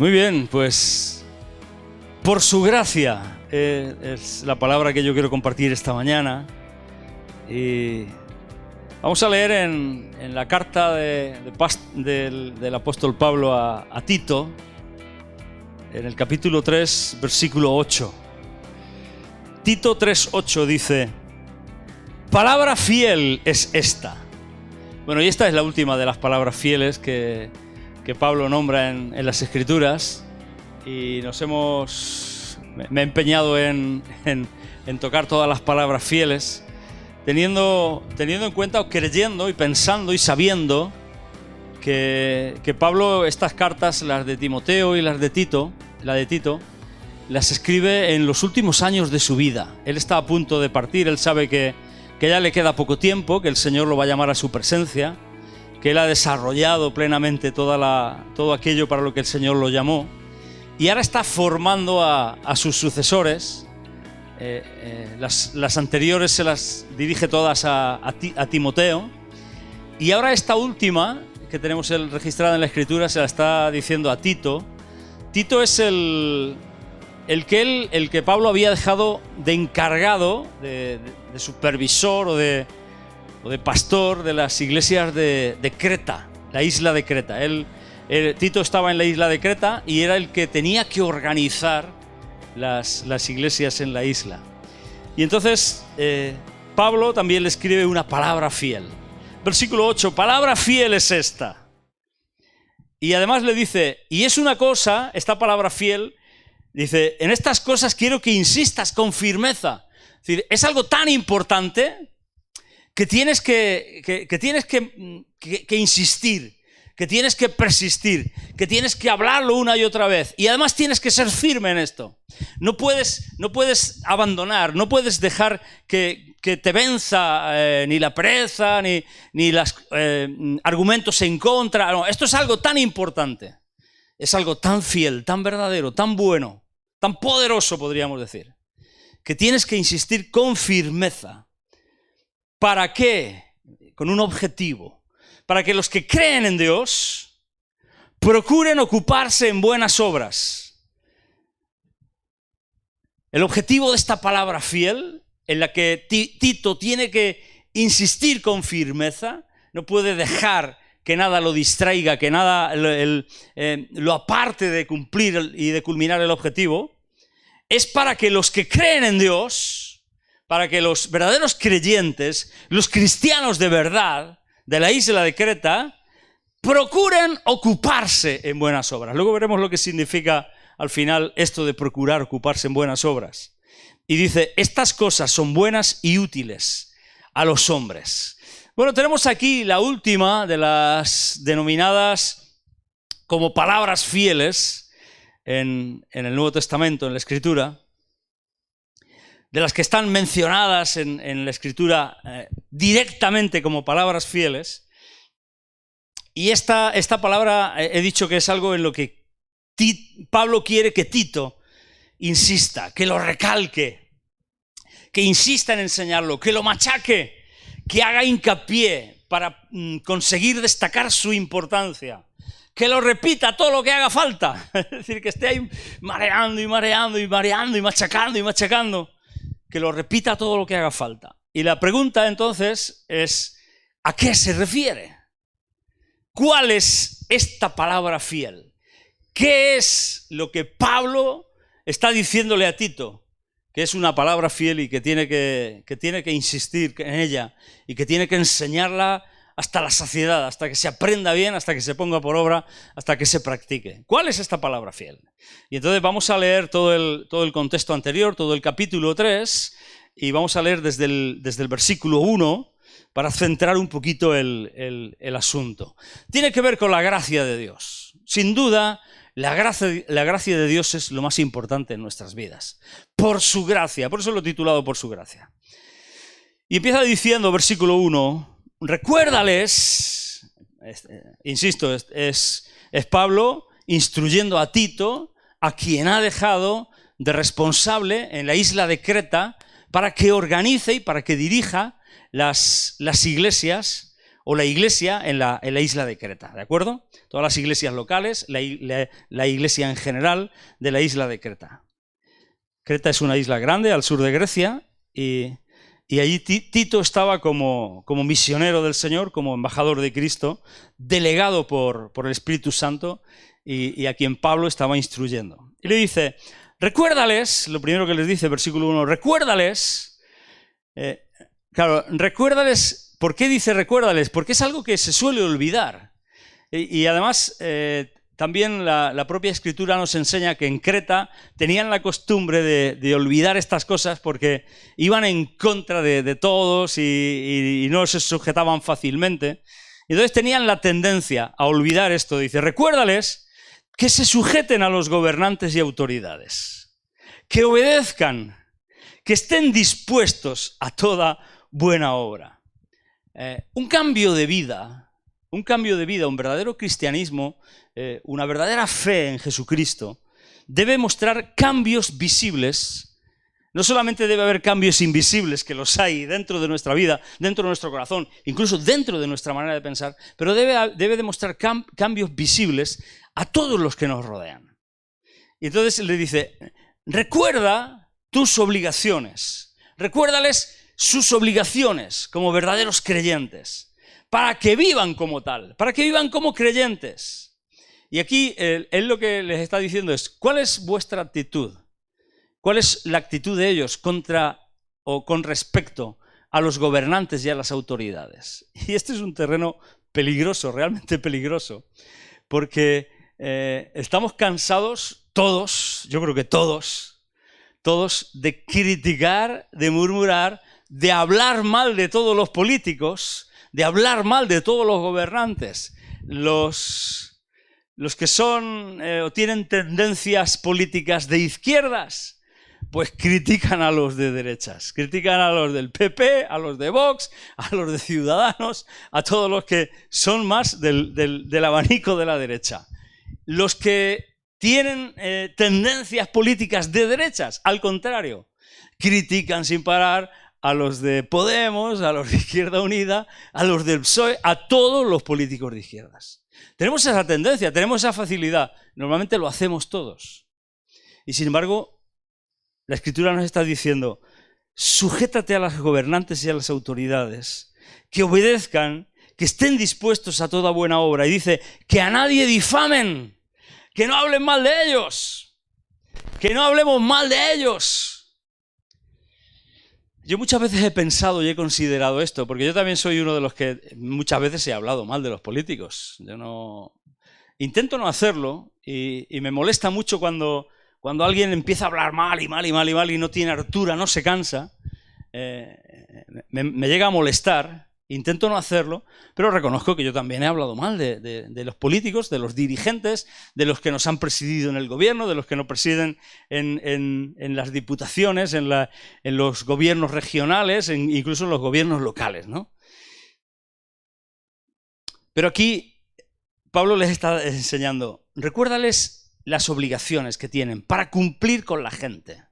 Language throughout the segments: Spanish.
Muy bien, pues por su gracia es la palabra que yo quiero compartir esta mañana. Y vamos a leer en la carta del apóstol Pablo a Tito, en el capítulo 3, versículo 8. Tito 3:8 dice: palabra fiel es esta. Bueno, y esta es la última de las palabras fieles que Pablo nombra en las Escrituras, y me he empeñado en tocar todas las palabras fieles, teniendo en cuenta, o creyendo y pensando y sabiendo que Pablo estas cartas, las de Timoteo y la de Tito, las escribe en los últimos años de su vida. Él está a punto de partir, él sabe que ya le queda poco tiempo, que el Señor lo va a llamar a su presencia, que él ha desarrollado plenamente todo aquello para lo que el Señor lo llamó, y ahora está formando a sus sucesores. Las anteriores se las dirige todas a Timoteo, y ahora esta última que tenemos registrada en la Escritura se la está diciendo a Tito. Tito es el que Pablo había dejado de encargado, de supervisor o de pastor de las iglesias de Creta, la isla de Creta. Tito estaba en la isla de Creta y era el que tenía que organizar las iglesias en la isla. Y entonces Pablo también le escribe una palabra fiel. Versículo 8, palabra fiel es esta. Y además le dice, y es una cosa, esta palabra fiel, dice, en estas cosas quiero que insistas con firmeza. Es decir, es algo tan importante que tienes que insistir, que tienes que persistir, que tienes que hablarlo una y otra vez. Y además tienes que ser firme en esto. No puedes abandonar, no puedes dejar que te venza ni la pereza, ni los argumentos en contra. No, esto es algo tan importante. Es algo tan fiel, tan verdadero, tan bueno, tan poderoso, podríamos decir, que tienes que insistir con firmeza. ¿Para qué? Con un objetivo. Para que los que creen en Dios procuren ocuparse en buenas obras. El objetivo de esta palabra fiel, en la que Tito tiene que insistir con firmeza, no puede dejar que nada lo distraiga, que nada lo aparte de cumplir y de culminar el objetivo, es para que los que creen en Dios, para que los verdaderos creyentes, los cristianos de verdad de la isla de Creta, procuren ocuparse en buenas obras. Luego veremos lo que significa al final esto de procurar ocuparse en buenas obras. Y dice, estas cosas son buenas y útiles a los hombres. Bueno, tenemos aquí la última de las denominadas como palabras fieles en el Nuevo Testamento, en la Escritura, de las que están mencionadas en la Escritura directamente como palabras fieles. Y esta palabra he dicho que es algo en lo que Pablo quiere que Tito insista, que lo recalque, que insista en enseñarlo, que lo machaque, que haga hincapié para conseguir destacar su importancia, que lo repita todo lo que haga falta. Es decir, que esté ahí mareando y mareando y mareando y machacando, que lo repita todo lo que haga falta. Y la pregunta entonces es, ¿a qué se refiere? ¿Cuál es esta palabra fiel? ¿Qué es lo que Pablo está diciéndole a Tito? Que es una palabra fiel y que tiene que insistir en ella y que tiene que enseñarla hasta la saciedad, hasta que se aprenda bien, hasta que se ponga por obra, hasta que se practique. ¿Cuál es esta palabra fiel? Y entonces vamos a leer todo el contexto anterior, todo el capítulo 3, y vamos a leer desde el versículo 1 para centrar un poquito el asunto. Tiene que ver con la gracia de Dios. Sin duda, la gracia de Dios es lo más importante en nuestras vidas. Por su gracia, por eso lo he titulado Por su gracia. Y empieza diciendo, versículo 1, recuérdales, insisto, es Pablo instruyendo a Tito, a quien ha dejado de responsable en la isla de Creta, para que organice y para que dirija las iglesias o la iglesia en la isla de Creta, ¿de acuerdo? Todas las iglesias locales, la iglesia en general de la isla de Creta. Creta es una isla grande al sur de Grecia y allí Tito estaba como misionero del Señor, como embajador de Cristo, delegado por el Espíritu Santo y a quien Pablo estaba instruyendo. Y le dice, recuérdales, lo primero que les dice, versículo 1, recuérdales, recuérdales. ¿Por qué dice recuérdales? Porque es algo que se suele olvidar. Y además, también la propia Escritura nos enseña que en Creta tenían la costumbre de olvidar estas cosas porque iban en contra de todos y no se sujetaban fácilmente. Entonces tenían la tendencia a olvidar esto. Dice, recuérdales que se sujeten a los gobernantes y autoridades, que obedezcan, que estén dispuestos a toda buena obra. Un cambio de vida, un verdadero cristianismo, una verdadera fe en Jesucristo, debe mostrar cambios visibles. No solamente debe haber cambios invisibles, que los hay dentro de nuestra vida, dentro de nuestro corazón, incluso dentro de nuestra manera de pensar, pero debe demostrar cambios visibles a todos los que nos rodean. Y entonces le dice, recuerda tus obligaciones, recuérdales sus obligaciones como verdaderos creyentes, para que vivan como tal, para que vivan como creyentes. Y aquí él lo que les está diciendo es, ¿cuál es vuestra actitud? ¿Cuál es la actitud de ellos contra o con respecto a los gobernantes y a las autoridades? Y este es un terreno peligroso, realmente peligroso, porque estamos cansados todos, yo creo que todos, de criticar, de murmurar, de hablar mal de todos los políticos, de hablar mal de todos los gobernantes. Los que son o tienen tendencias políticas de izquierdas, pues critican a los de derechas, critican a los del PP, a los de Vox, a los de Ciudadanos, a todos los que son más del abanico de la derecha. Los que tienen tendencias políticas de derechas, al contrario, critican sin parar a los de Podemos, a los de Izquierda Unida, a los del PSOE, a todos los políticos de izquierdas. Tenemos esa tendencia, tenemos esa facilidad. Normalmente lo hacemos todos. Y sin embargo, la Escritura nos está diciendo, sujétate a los gobernantes y a las autoridades, que obedezcan, que estén dispuestos a toda buena obra. Y dice, que a nadie difamen, que no hablen mal de ellos, que no hablemos mal de ellos. Yo muchas veces he pensado y he considerado esto, porque yo también soy uno de los que muchas veces he hablado mal de los políticos. Intento no hacerlo y me molesta mucho cuando alguien empieza a hablar mal y no tiene hartura, no se cansa. Me llega a molestar. Intento no hacerlo, pero reconozco que yo también he hablado mal de los políticos, de los dirigentes, de los que nos han presidido en el gobierno, de los que nos presiden en las diputaciones, en los gobiernos regionales, incluso en los gobiernos locales, ¿no? Pero aquí Pablo les está enseñando, recuérdales las obligaciones que tienen para cumplir con la gente,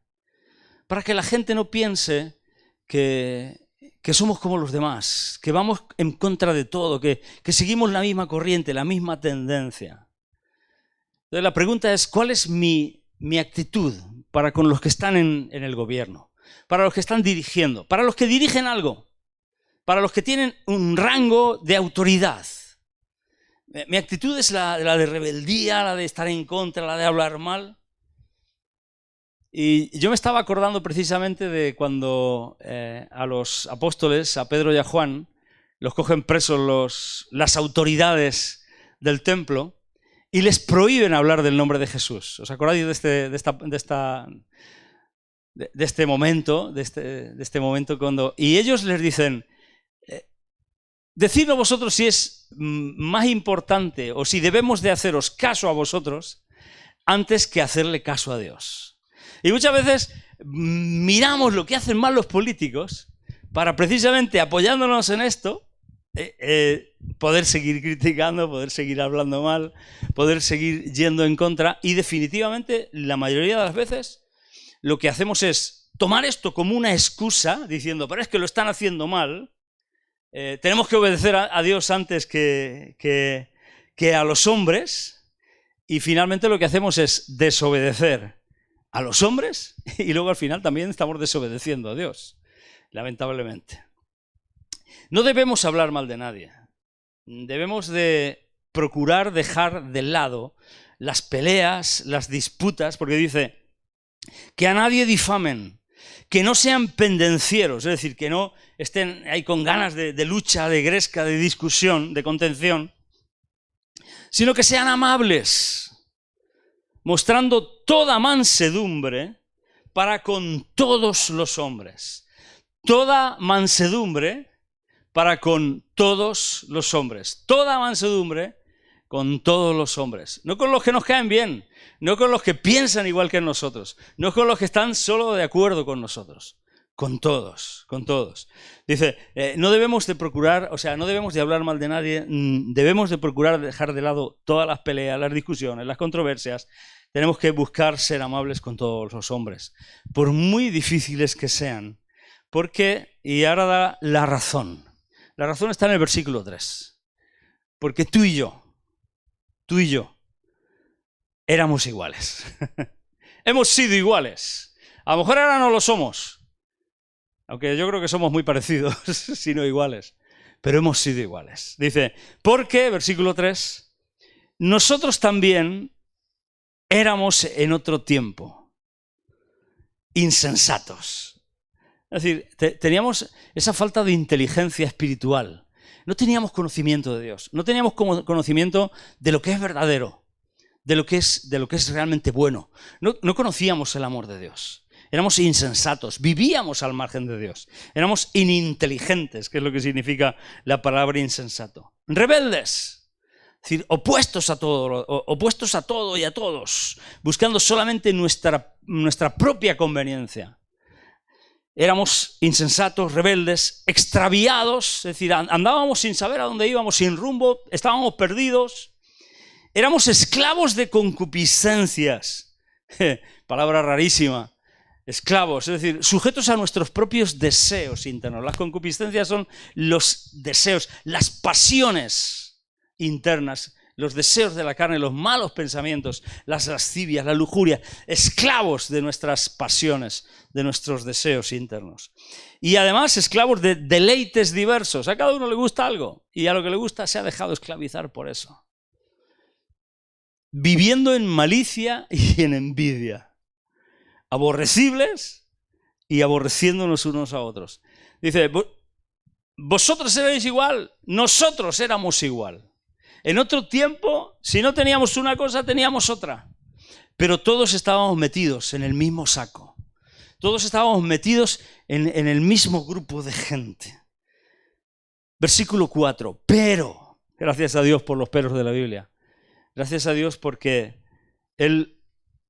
para que la gente no piense que somos como los demás, que vamos en contra de todo, que seguimos la misma corriente, la misma tendencia. Entonces la pregunta es, ¿cuál es mi actitud para con los que están en el gobierno? Para los que están dirigiendo, para los que dirigen algo, para los que tienen un rango de autoridad. Mi actitud es la de rebeldía, la de estar en contra, la de hablar mal. Y yo me estaba acordando precisamente de cuando a los apóstoles, a Pedro y a Juan, los cogen presos las autoridades del templo y les prohíben hablar del nombre de Jesús. ¿Os acordáis de este momento? De este momento cuando... Y ellos les dicen, decidnos vosotros si es más importante o si debemos de haceros caso a vosotros antes que hacerle caso a Dios. Y muchas veces miramos lo que hacen mal los políticos para precisamente apoyándonos en esto, poder seguir criticando, poder seguir hablando mal, poder seguir yendo en contra. Y definitivamente la mayoría de las veces lo que hacemos es tomar esto como una excusa diciendo, pero es que lo están haciendo mal, tenemos que obedecer a Dios antes que a los hombres, y finalmente lo que hacemos es desobedecer a los hombres y luego al final también estamos desobedeciendo a Dios, lamentablemente. No debemos hablar mal de nadie. Debemos de procurar dejar de lado las peleas, las disputas, porque dice que a nadie difamen, que no sean pendencieros, es decir, que no estén ahí con ganas de lucha, de gresca, de discusión, de contención, sino que sean amables, mostrando toda mansedumbre para con todos los hombres. Toda mansedumbre para con todos los hombres. Toda mansedumbre con todos los hombres. No con los que nos caen bien, no con los que piensan igual que nosotros, no con los que están solo de acuerdo con nosotros. Con todos, con todos. Dice, no debemos de procurar, o sea, no debemos de hablar mal de nadie, debemos de procurar dejar de lado todas las peleas, las discusiones, las controversias. Tenemos que buscar ser amables con todos los hombres, por muy difíciles que sean. Porque, y ahora da la razón está en el versículo 3. Porque tú y yo, éramos iguales. Hemos sido iguales. A lo mejor ahora no lo somos. Aunque yo creo que somos muy parecidos, si no iguales. Pero hemos sido iguales. Dice, porque, versículo 3, nosotros también éramos en otro tiempo insensatos. Es decir, teníamos esa falta de inteligencia espiritual. No teníamos conocimiento de Dios. No teníamos conocimiento de lo que es verdadero, de lo que es realmente bueno. No conocíamos el amor de Dios. Éramos insensatos, vivíamos al margen de Dios. Éramos ininteligentes, que es lo que significa la palabra insensato. Rebeldes, es decir, opuestos a todo y a todos, buscando solamente nuestra propia conveniencia. Éramos insensatos, rebeldes, extraviados, es decir, andábamos sin saber a dónde íbamos, sin rumbo, estábamos perdidos. Éramos esclavos de concupiscencias, palabra rarísima. Esclavos, es decir, sujetos a nuestros propios deseos internos. Las concupiscencias son los deseos, las pasiones internas, los deseos de la carne, los malos pensamientos, las lascivias, la lujuria, esclavos de nuestras pasiones, de nuestros deseos internos. Y además esclavos de deleites diversos. A cada uno le gusta algo y a lo que le gusta se ha dejado esclavizar por eso. Viviendo en malicia y en envidia. Aborrecibles y aborreciéndonos unos a otros. Dice, vosotros erais igual, nosotros éramos igual. En otro tiempo, si no teníamos una cosa, teníamos otra. Pero todos estábamos metidos en el mismo saco. Todos estábamos metidos en el mismo grupo de gente. Versículo 4. Pero, gracias a Dios por los peros de la Biblia. Gracias a Dios porque Él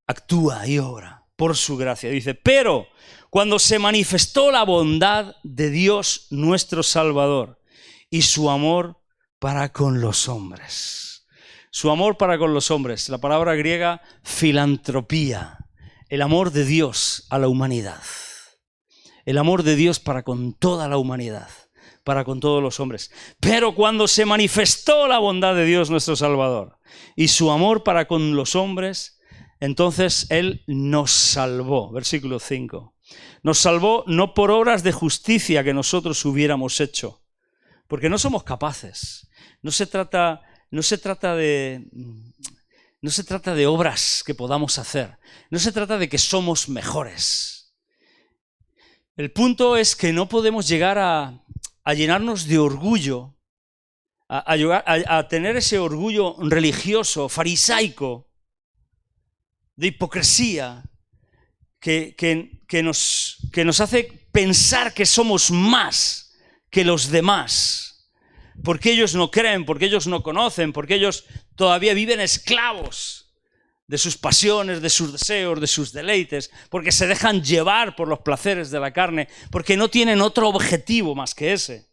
actúa y obra. Por su gracia. Dice, pero cuando se manifestó la bondad de Dios nuestro Salvador y su amor para con los hombres. Su amor para con los hombres. La palabra griega filantropía. El amor de Dios a la humanidad. El amor de Dios para con toda la humanidad. Para con todos los hombres. Pero cuando se manifestó la bondad de Dios nuestro Salvador y su amor para con los hombres, entonces Él nos salvó, versículo 5. Nos salvó no por obras de justicia que nosotros hubiéramos hecho, porque no somos capaces. No se trata de obras que podamos hacer. No se trata de que somos mejores. El punto es que no podemos llegar a llenarnos de orgullo, a tener ese orgullo religioso, farisaico, de hipocresía que nos hace pensar que somos más que los demás, porque ellos no creen, porque ellos no conocen, porque ellos todavía viven esclavos de sus pasiones, de sus deseos, de sus deleites, porque se dejan llevar por los placeres de la carne, porque no tienen otro objetivo más que ese.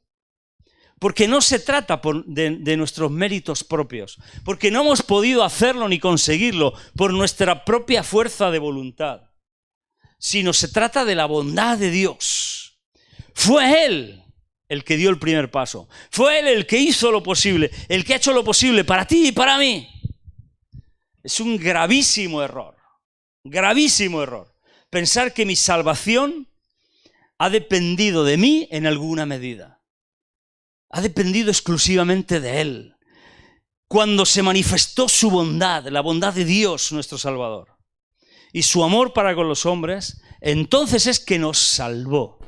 Porque no se trata de nuestros méritos propios, porque no hemos podido hacerlo ni conseguirlo por nuestra propia fuerza de voluntad, sino se trata de la bondad de Dios. Fue Él el que dio el primer paso. Fue Él el que hizo lo posible, el que ha hecho lo posible para ti y para mí. Es un gravísimo error, pensar que mi salvación ha dependido de mí en alguna medida. Ha dependido exclusivamente de Él. Cuando se manifestó su bondad, la bondad de Dios, nuestro Salvador, y su amor para con los hombres, entonces es que nos salvó.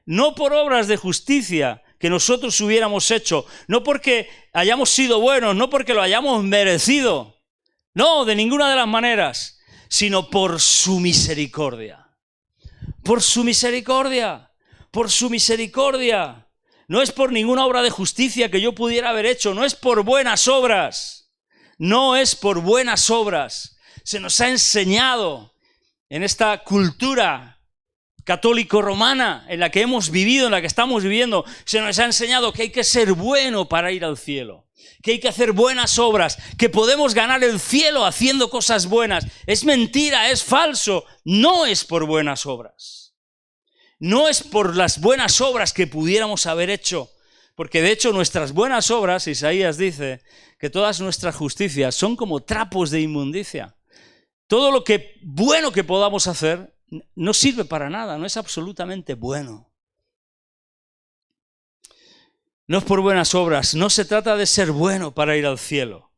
No por obras de justicia que nosotros hubiéramos hecho, no porque hayamos sido buenos, no porque lo hayamos merecido, no, de ninguna de las maneras, sino por su misericordia. Por su misericordia, por su misericordia. No es por ninguna obra de justicia que yo pudiera haber hecho, no es por buenas obras, no es por buenas obras. Se nos ha enseñado en esta cultura católico-romana en la que hemos vivido, en la que estamos viviendo, se nos ha enseñado que hay que ser bueno para ir al cielo, que hay que hacer buenas obras, que podemos ganar el cielo haciendo cosas buenas. Es mentira, es falso, no es por buenas obras. No es por las buenas obras que pudiéramos haber hecho, porque de hecho nuestras buenas obras, Isaías dice que todas nuestras justicias son como trapos de inmundicia. Todo lo bueno que podamos hacer no sirve para nada, no es absolutamente bueno. No es por buenas obras, no se trata de ser bueno para ir al cielo.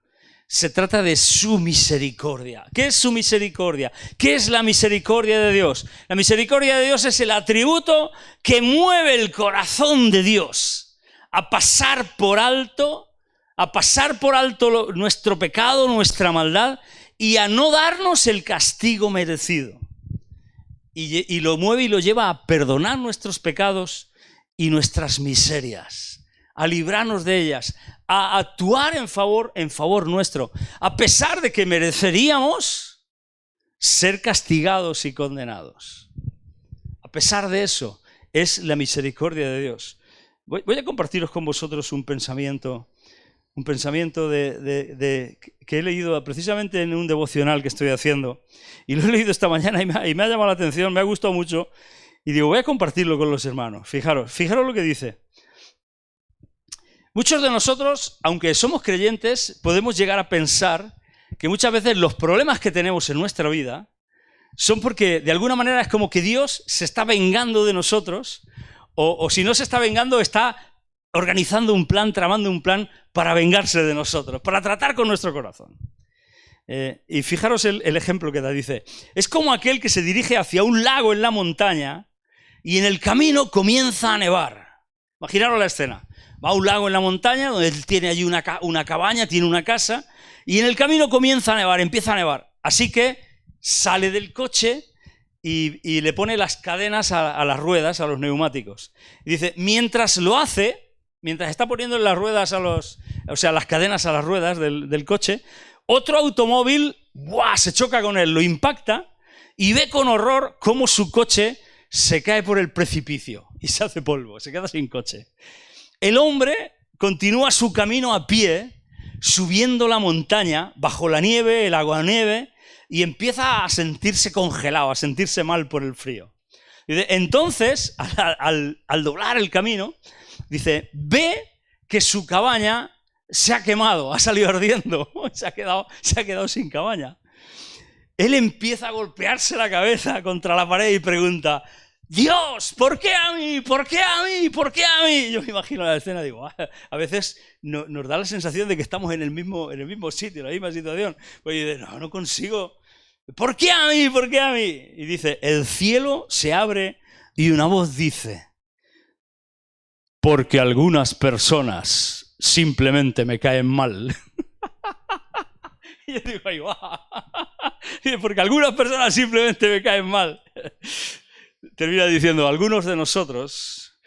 Se trata de su misericordia. ¿Qué es su misericordia? ¿Qué es la misericordia de Dios? La misericordia de Dios es el atributo que mueve el corazón de Dios a pasar por alto nuestro pecado, nuestra maldad, y a no darnos el castigo merecido. Y lo mueve y lo lleva a perdonar nuestros pecados y nuestras miserias, a librarnos de ellas, a actuar en favor nuestro, a pesar de que mereceríamos ser castigados y condenados. A pesar de eso, es la misericordia de Dios. Voy a compartiros con vosotros un pensamiento que he leído precisamente en un devocional que estoy haciendo, y lo he leído esta mañana y me ha llamado la atención, me ha gustado mucho, y digo, voy a compartirlo con los hermanos. Fijaros lo que dice. Muchos de nosotros, aunque somos creyentes, podemos llegar a pensar que muchas veces los problemas que tenemos en nuestra vida son porque de alguna manera es como que Dios se está vengando de nosotros, o si no se está vengando, está organizando un plan, tramando un plan para vengarse de nosotros, para tratar con nuestro corazón. Y fijaros el ejemplo que da, dice, es como aquel que se dirige hacia un lago en la montaña y en el camino comienza a nevar. Imaginaros la escena. Va a un lago en la montaña donde él tiene allí una cabaña, tiene una casa, y en el camino comienza a nevar, empieza a nevar. Así que sale del coche y le pone las cadenas a las ruedas, a los neumáticos. Y dice, mientras está poniendo las ruedas las cadenas a las ruedas del coche, otro automóvil se choca con él, lo impacta y ve con horror cómo su coche se cae por el precipicio y se hace polvo, se queda sin coche. El hombre continúa su camino a pie, subiendo la montaña, bajo la nieve, el aguanieve, y empieza a sentirse congelado, a sentirse mal por el frío. Entonces, al doblar el camino, dice, ve que su cabaña se ha quemado, ha salido ardiendo, se ha quedado sin cabaña. Él empieza a golpearse la cabeza contra la pared y pregunta, Dios, ¿por qué a mí? ¿Por qué a mí? ¿Por qué a mí? Yo me imagino la escena, digo, a veces nos da la sensación de que estamos en el mismo sitio, en la misma situación. Pues dice, no consigo. ¿Por qué a mí? ¿Por qué a mí? Y dice, el cielo se abre y una voz dice, porque algunas personas simplemente me caen mal. Y yo digo, ahí va. Dice, porque algunas personas simplemente me caen mal. Termina diciendo, algunos de nosotros,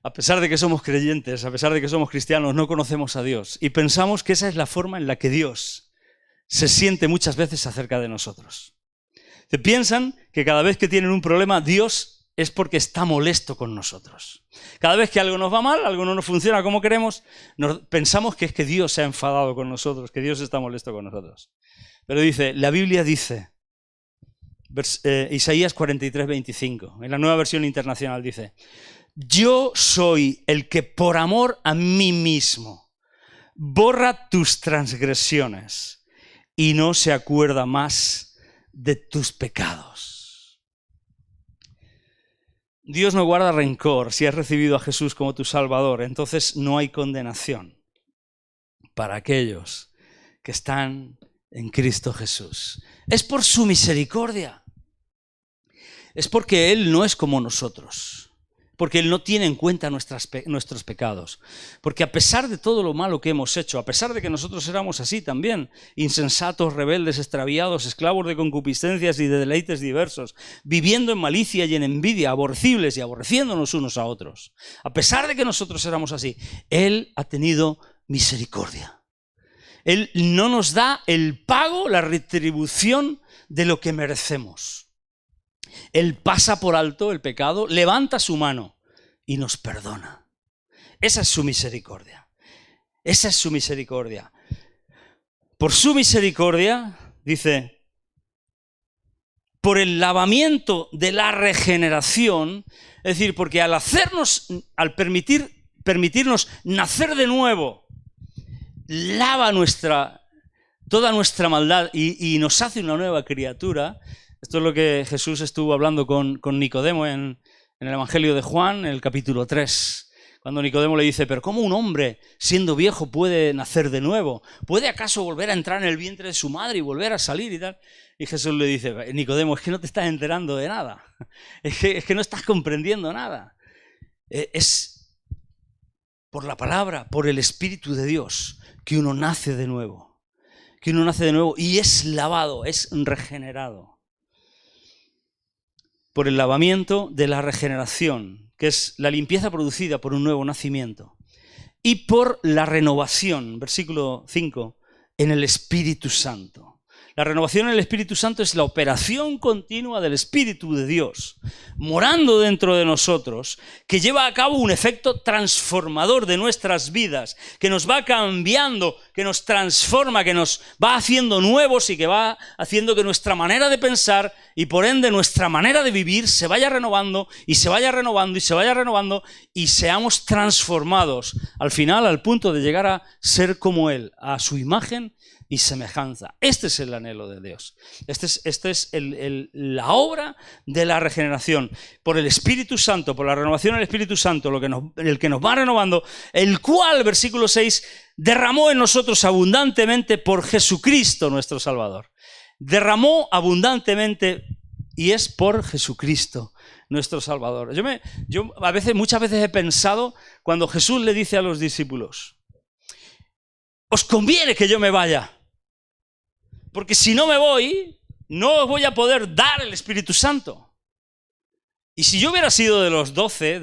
a pesar de que somos creyentes, a pesar de que somos cristianos, no conocemos a Dios y pensamos que esa es la forma en la que Dios se siente muchas veces acerca de nosotros. Se piensan que cada vez que tienen un problema, Dios es porque está molesto con nosotros. Cada vez que algo nos va mal, algo no nos funciona como queremos, pensamos que es que Dios se ha enfadado con nosotros, que Dios está molesto con nosotros. Pero la Biblia dice, Isaías 43, 25, en la Nueva Versión Internacional dice, yo soy el que por amor a mí mismo borra tus transgresiones y no se acuerda más de tus pecados. Dios no guarda rencor. Si has recibido a Jesús como tu Salvador, entonces no hay condenación para aquellos que están en Cristo Jesús. Es por su misericordia. Es porque Él no es como nosotros. Porque Él no tiene en cuenta nuestros pecados. Porque a pesar de todo lo malo que hemos hecho, a pesar de que nosotros éramos así también, insensatos, rebeldes, extraviados, esclavos de concupiscencias y de deleites diversos, viviendo en malicia y en envidia, aborrecibles y aborreciéndonos unos a otros, a pesar de que nosotros éramos así, Él ha tenido misericordia. Él no nos da el pago, la retribución de lo que merecemos. Él pasa por alto el pecado, levanta su mano y nos perdona. Esa es su misericordia. Esa es su misericordia. Por su misericordia, dice, por el lavamiento de la regeneración, es decir, porque al permitirnos nacer de nuevo, lava toda nuestra maldad y nos hace una nueva criatura. Esto es lo que Jesús estuvo hablando con Nicodemo en el Evangelio de Juan, en el capítulo 3. Cuando Nicodemo le dice, pero ¿cómo un hombre, siendo viejo, puede nacer de nuevo? ¿Puede acaso volver a entrar en el vientre de su madre y volver a salir y tal? Y Jesús le dice, Nicodemo, es que no te estás enterando de nada. Es que no estás comprendiendo nada. Es por la palabra, por el Espíritu de Dios, que uno nace de nuevo. Que uno nace de nuevo y es lavado, es regenerado. Por el lavamiento de la regeneración, que es la limpieza producida por un nuevo nacimiento, y por la renovación, versículo 5, en el Espíritu Santo. La renovación en el Espíritu Santo es la operación continua del Espíritu de Dios, morando dentro de nosotros, que lleva a cabo un efecto transformador de nuestras vidas, que nos va cambiando, que nos transforma, que nos va haciendo nuevos y que va haciendo que nuestra manera de pensar y por ende nuestra manera de vivir se vaya renovando y se vaya renovando y se vaya renovando y seamos transformados al final al punto de llegar a ser como Él, a su imagen y semejanza. Este es el anhelo de Dios. Esta es la obra de la regeneración. Por el Espíritu Santo, por la renovación del Espíritu Santo, el que nos va renovando, el cual, versículo 6, derramó en nosotros abundantemente por Jesucristo nuestro Salvador. Derramó abundantemente y es por Jesucristo nuestro Salvador. Yo muchas veces he pensado cuando Jesús le dice a los discípulos, os conviene que yo me vaya, porque si no me voy, no os voy a poder dar el Espíritu Santo. Y si yo hubiera sido de los 12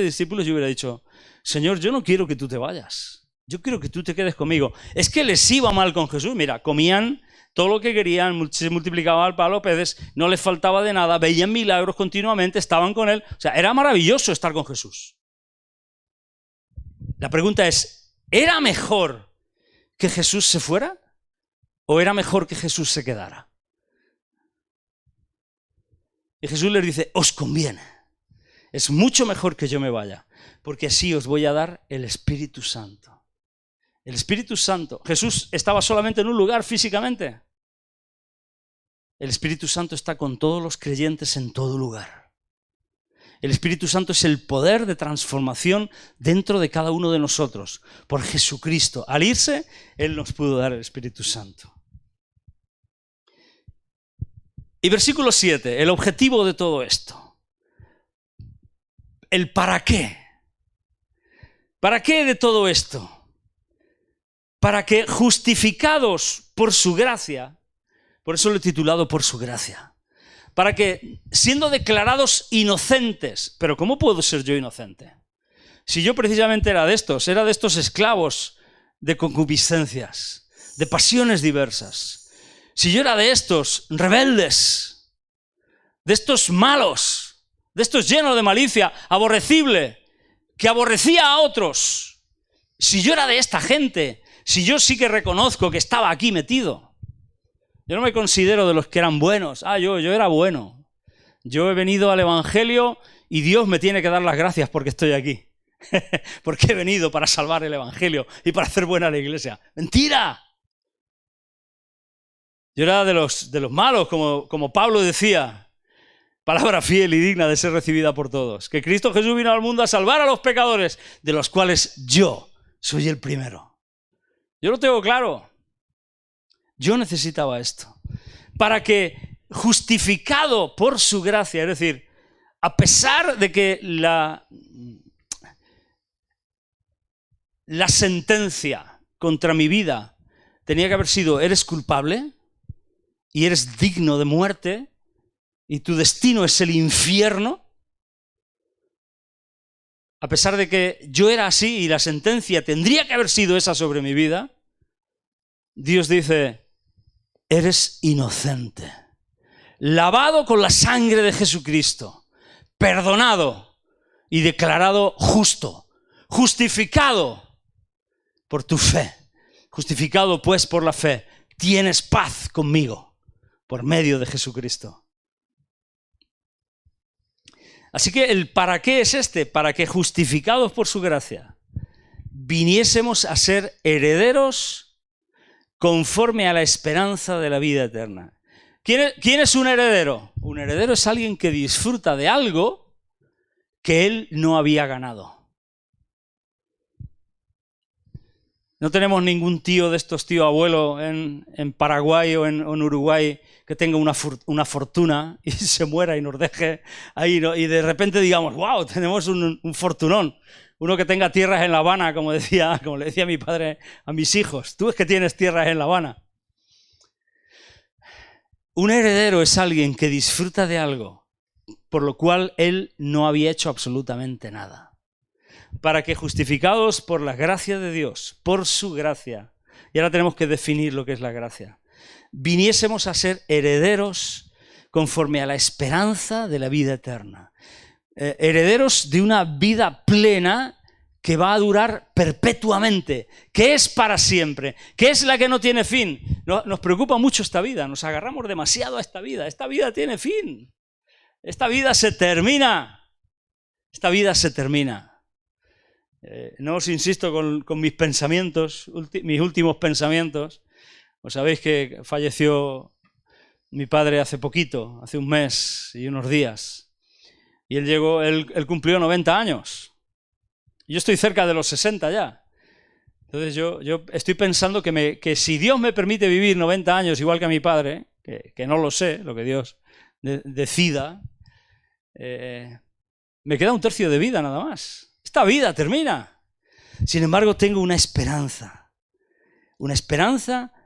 discípulos, yo hubiera dicho, Señor, yo no quiero que tú te vayas, yo quiero que tú te quedes conmigo. Es que les iba mal con Jesús, mira, comían todo lo que querían, se multiplicaba el palo peces, no les faltaba de nada, veían milagros continuamente, estaban con Él. O sea, era maravilloso estar con Jesús. La pregunta es, ¿era mejor que Jesús se fuera o era mejor que Jesús se quedara? Y Jesús les dice, os conviene, es mucho mejor que yo me vaya, porque así os voy a dar el Espíritu Santo. El Espíritu Santo. Jesús estaba solamente en un lugar físicamente. El Espíritu Santo está con todos los creyentes en todo lugar. El Espíritu Santo es el poder de transformación dentro de cada uno de nosotros. Por Jesucristo. Al irse, Él nos pudo dar el Espíritu Santo. Y versículo 7, el objetivo de todo esto. El para qué. ¿Para qué de todo esto? Para que justificados por su gracia, por eso lo he titulado por su gracia, para que siendo declarados inocentes, pero ¿cómo puedo ser yo inocente? Si yo precisamente era de estos esclavos de concupiscencias, de pasiones diversas. Si yo era de estos rebeldes, de estos malos, de estos llenos de malicia, aborrecible, que aborrecía a otros, si yo era de esta gente, si yo sí que reconozco que estaba aquí metido, yo no me considero de los que eran buenos. Yo era bueno. Yo he venido al Evangelio y Dios me tiene que dar las gracias porque estoy aquí. Porque he venido para salvar el evangelio y para hacer buena la iglesia. ¡Mentira! Yo era de los malos, como Pablo decía, palabra fiel y digna de ser recibida por todos, que Cristo Jesús vino al mundo a salvar a los pecadores, de los cuales yo soy el primero. Yo lo tengo claro. Yo necesitaba esto. Para que, justificado por su gracia, es decir, a pesar de que la sentencia contra mi vida tenía que haber sido: eres culpable y eres digno de muerte y tu destino es el infierno, a pesar de que yo era así y la sentencia tendría que haber sido esa sobre mi vida, Dios dice: eres inocente, lavado con la sangre de Jesucristo, perdonado y declarado justo, justificado por tu fe. Justificado pues por la fe, tienes paz conmigo por medio de Jesucristo. Así que el para qué es este: para que, justificados por su gracia, viniésemos a ser herederos conforme a la esperanza de la vida eterna. ¿Quién es un heredero? Un heredero es alguien que disfruta de algo que él no había ganado. No tenemos ningún tío de estos, tío abuelo en Paraguay o en Uruguay, que tenga una fortuna y se muera y nos deje ahí, ¿no? Y de repente digamos: wow, tenemos un fortunón. Uno que tenga tierras en La Habana, como le decía mi padre a mis hijos. Tú es que tienes tierras en La Habana. Un heredero es alguien que disfruta de algo por lo cual él no había hecho absolutamente nada. Para que, justificados por la gracia de Dios, por su gracia, y ahora tenemos que definir lo que es la gracia, viniésemos a ser herederos conforme a la esperanza de la vida eterna. Herederos de una vida plena que va a durar perpetuamente, que es para siempre, que es la que no tiene fin. Nos preocupa mucho esta vida, nos agarramos demasiado a esta vida. Esta vida tiene fin. Esta vida se termina. Esta vida se termina. No os insisto con mis pensamientos, mis últimos pensamientos. Os sabéis que falleció mi padre hace poquito, hace un mes y unos días. Y él cumplió 90 años. Yo estoy cerca de los 60 ya. Entonces yo estoy pensando que si Dios me permite vivir 90 años igual que a mi padre, que no lo sé, lo que Dios decida, me queda un tercio de vida nada más. Esta vida termina. Sin embargo, tengo una esperanza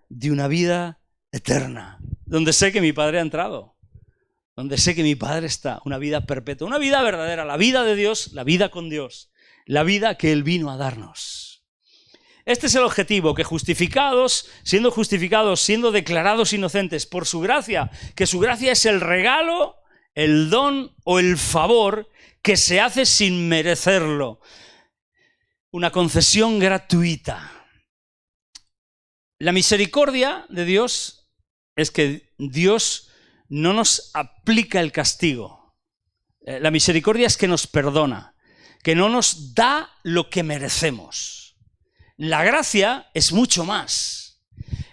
de una vida eterna, donde sé que mi Padre ha entrado, donde sé que mi Padre está, una vida perpetua, una vida verdadera, la vida de Dios, la vida con Dios, la vida que Él vino a darnos. Este es el objetivo, que siendo declarados inocentes por su gracia, que su gracia es el regalo, el don o el favor que se hace sin merecerlo. Una concesión gratuita. La misericordia de Dios es que Dios no nos aplica el castigo. La misericordia es que nos perdona, que no nos da lo que merecemos. La gracia es mucho más.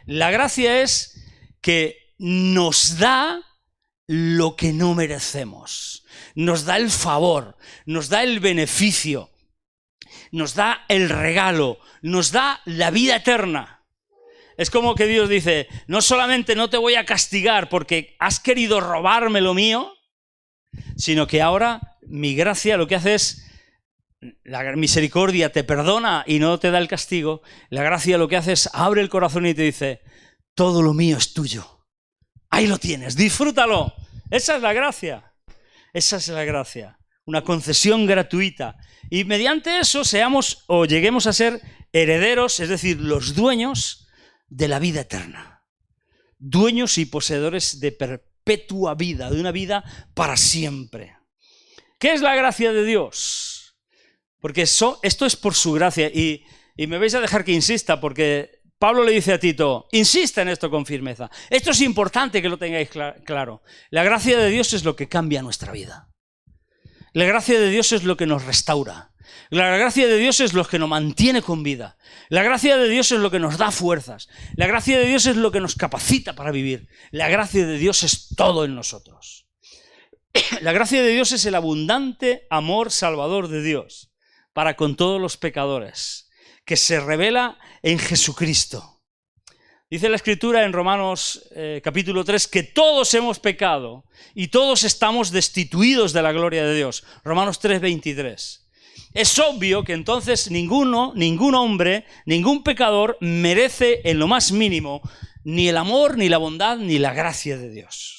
La gracia es que nos da lo que no merecemos. Nos da el favor, nos da el beneficio, nos da el regalo, nos da la vida eterna. Es como que Dios dice: no solamente no te voy a castigar porque has querido robarme lo mío, sino que ahora mi gracia lo que hace es, la misericordia te perdona y no te da el castigo. La gracia lo que hace es abre el corazón y te dice: todo lo mío es tuyo. Ahí lo tienes, disfrútalo. Esa es la gracia. Esa es la gracia. Una concesión gratuita. Y mediante eso lleguemos a ser herederos, es decir, los dueños de la vida eterna. Dueños y poseedores de perpetua vida, de una vida para siempre. ¿Qué es la gracia de Dios? Porque esto es por su gracia. Y me vais a dejar que insista, porque Pablo le dice a Tito: insista en esto con firmeza. Esto es importante que lo tengáis claro. La gracia de Dios es lo que cambia nuestra vida. La gracia de Dios es lo que nos restaura. La gracia de Dios es lo que nos mantiene con vida. La gracia de Dios es lo que nos da fuerzas. La gracia de Dios es lo que nos capacita para vivir. La gracia de Dios es todo en nosotros. La gracia de Dios es el abundante amor salvador de Dios para con todos los pecadores, que se revela en Jesucristo. Dice la Escritura en Romanos capítulo 3 que todos hemos pecado y todos estamos destituidos de la gloria de Dios. Romanos 3:23. Es obvio que entonces ningún hombre, ningún pecador merece en lo más mínimo ni el amor, ni la bondad, ni la gracia de Dios.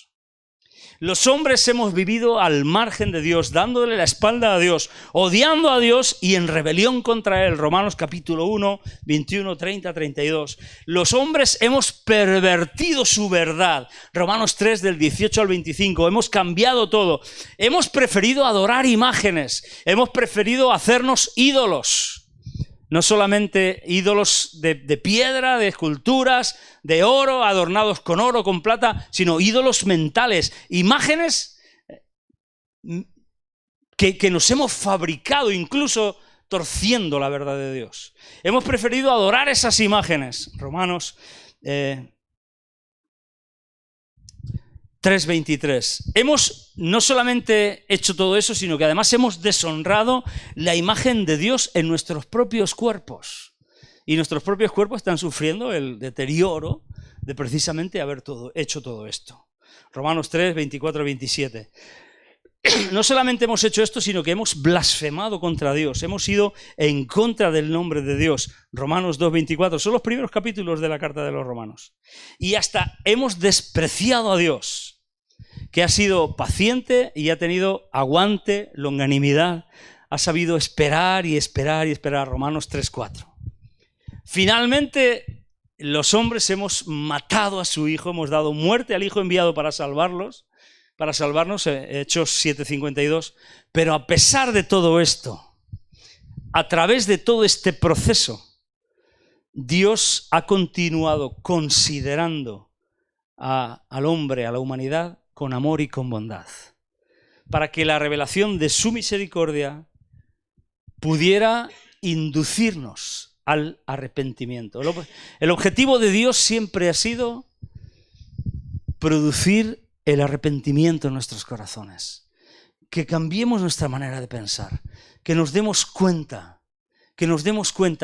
Los hombres hemos vivido al margen de Dios, dándole la espalda a Dios, odiando a Dios y en rebelión contra Él. Romanos capítulo 1, 21, 30, 32. Los hombres hemos pervertido su verdad. Romanos 3, del 18 al 25. Hemos cambiado todo. Hemos preferido adorar imágenes. Hemos preferido hacernos ídolos. No solamente ídolos de piedra, de esculturas, de oro, adornados con oro, con plata, sino ídolos mentales, imágenes que nos hemos fabricado, incluso torciendo la verdad de Dios. Hemos preferido adorar esas imágenes. Romanos 3:23. Hemos no solamente hecho todo eso, sino que además hemos deshonrado la imagen de Dios en nuestros propios cuerpos. Y nuestros propios cuerpos están sufriendo el deterioro de precisamente haber hecho todo esto. Romanos 3, 24, 27. No solamente hemos hecho esto, sino que hemos blasfemado contra Dios. Hemos ido en contra del nombre de Dios. Romanos 2, 24. Son los primeros capítulos de la carta de los Romanos. Y hasta hemos despreciado a Dios, que ha sido paciente y ha tenido aguante, longanimidad. Ha sabido esperar y esperar y esperar. Romanos 3, 4. Finalmente, los hombres hemos matado a su Hijo, hemos dado muerte al Hijo enviado para salvarnos, Hechos 7:52, pero a pesar de todo esto, a través de todo este proceso, Dios ha continuado considerando al hombre, a la humanidad, con amor y con bondad, para que la revelación de su misericordia pudiera inducirnos al arrepentimiento. El objetivo de Dios siempre ha sido producir el arrepentimiento en nuestros corazones, que cambiemos nuestra manera de pensar, que nos demos cuenta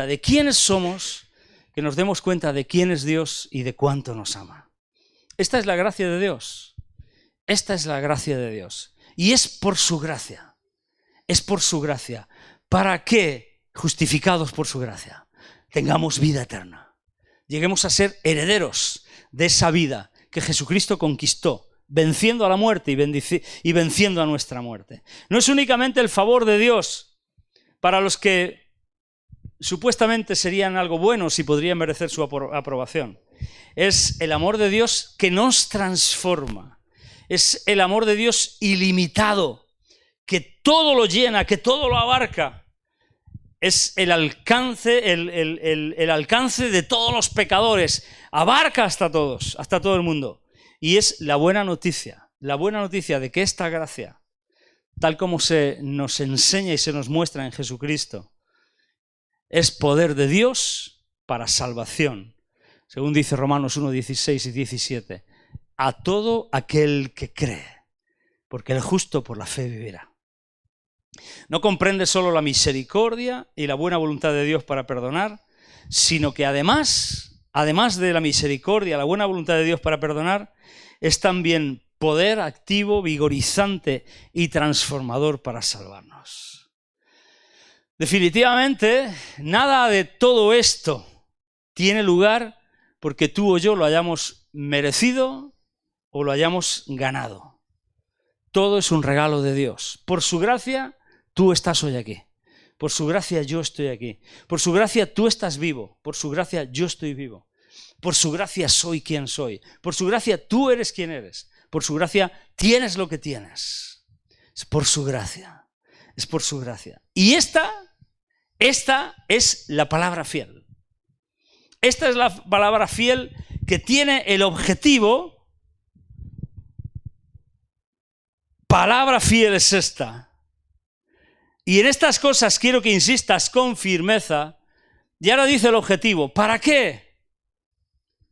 de quiénes somos, que nos demos cuenta de quién es Dios y de cuánto nos ama. Esta es la gracia de Dios. Esta es la gracia de Dios. Y es por su gracia. Es por su gracia. ¿Para qué, justificados por su gracia, tengamos vida eterna? Lleguemos a ser herederos de esa vida que Jesucristo conquistó, venciendo a la muerte y venciendo a nuestra muerte. No es únicamente el favor de Dios para los que supuestamente serían algo buenos y podrían merecer su aprobación. Es el amor de Dios que nos transforma. Es el amor de Dios ilimitado, que todo lo llena, que todo lo abarca. Es el alcance, el alcance de todos los pecadores. Abarca hasta todos, hasta todo el mundo. Y es la buena noticia de que esta gracia, tal como se nos enseña y se nos muestra en Jesucristo, es poder de Dios para salvación, según dice Romanos 1, 16 y 17, a todo aquel que cree, porque el justo por la fe vivirá. No comprende solo la misericordia y la buena voluntad de Dios para perdonar, sino que además de la misericordia, la buena voluntad de Dios para perdonar, es también poder activo, vigorizante y transformador para salvarnos. Definitivamente, nada de todo esto tiene lugar porque tú o yo lo hayamos merecido o lo hayamos ganado. Todo es un regalo de Dios. Por su gracia, tú estás hoy aquí. Por su gracia, yo estoy aquí. Por su gracia, tú estás vivo. Por su gracia, yo estoy vivo. Por su gracia soy quien soy. Por su gracia tú eres quien eres. Por su gracia tienes lo que tienes. Es por su gracia. Es por su gracia. Y esta es la palabra fiel. Esta es la palabra fiel que tiene el objetivo. Palabra fiel es esta. Y en estas cosas quiero que insistas con firmeza. Y ahora dice el objetivo. ¿Para qué?